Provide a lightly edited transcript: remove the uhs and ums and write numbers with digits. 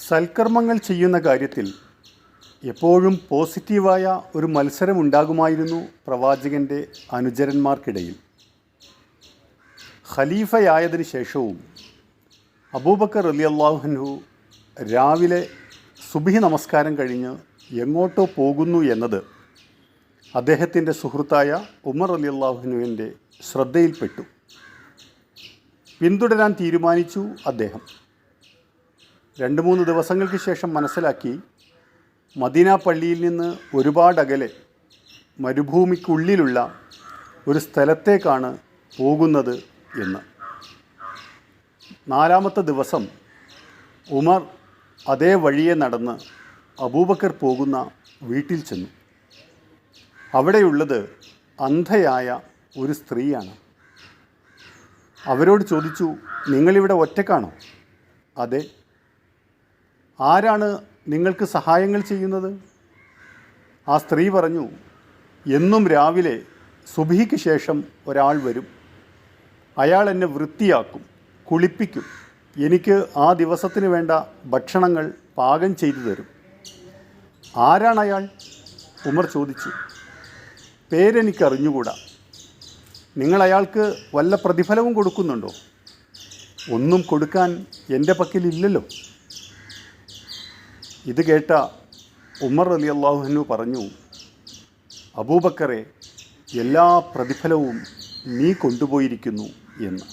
സൽക്കർമ്മങ്ങൾ ചെയ്യുന്ന കാര്യത്തിൽ എപ്പോഴും പോസിറ്റീവായ ഒരു മത്സരമുണ്ടാകുമായിരുന്നു പ്രവാചകൻ്റെ അനുചരന്മാർക്കിടയിൽ. ഖലീഫയായതിനു ശേഷവും അബൂബക്കർ റളിയല്ലാഹു അൻഹു രാവിലെ സുബ്ഹി നമസ്കാരം കഴിഞ്ഞ് എങ്ങോട്ടോ പോകുന്നു എന്നത് അദ്ദേഹത്തിൻ്റെ സുഹൃത്തായ ഉമർ റളിയല്ലാഹു അൻഹുവിൻ്റെ ശ്രദ്ധയിൽപ്പെട്ടു. പിന്തുടരാൻ തീരുമാനിച്ചു അദ്ദേഹം. 2-3 ദിവസങ്ങൾക്ക് ശേഷം മനസ്സിലാക്കി മദീന പള്ളിയിൽ നിന്ന് ഒരുപാടകലെ മരുഭൂമിക്കുള്ളിലുള്ള ഒരു സ്ഥലത്തേക്കാണ് പോകുന്നത് എന്ന്. 4-ാമത്തെ ദിവസം ഉമർ അതേ വഴിയെ നടന്ന് അബൂബക്കർ പോകുന്ന വീട്ടിൽ ചെന്നു. അവിടെയുള്ളത് അന്ധയായ ഒരു സ്ത്രീയാണ്. അവരോട് ചോദിച്ചു, നിങ്ങളിവിടെ ഒറ്റക്കാണോ? അതെ. ആരാണ് നിങ്ങൾക്ക് സഹായങ്ങൾ ചെയ്യുന്നത്? ആ സ്ത്രീ പറഞ്ഞു, എന്നും രാവിലെ സുബ്ഹിക്ക് ശേഷം ഒരാൾ വരും. അയാൾ എന്നെ വൃത്തിയാക്കും, കുളിപ്പിക്കും, എനിക്ക് ആ ദിവസത്തിന് വേണ്ട ഭക്ഷണങ്ങൾ പാകം ചെയ്തു തരും. ആരാണയാൾ? ഉമർ ചോദിച്ചു. പേരെനിക്കറിഞ്ഞുകൂടാ. നിങ്ങൾ അയാൾക്ക് വല്ല പ്രതിഫലവും കൊടുക്കുന്നുണ്ടോ? ഒന്നും കൊടുക്കാൻ എൻ്റെ പക്കലില്ലല്ലോ. ഇത് കേട്ട ഉമർ റളിയല്ലാഹു അൻഹു പറഞ്ഞു, അബൂബക്കറെ, എല്ലാ പ്രതിഫലവും നീ കൊണ്ടുപോയിരിക്കുന്നു എന്ന്.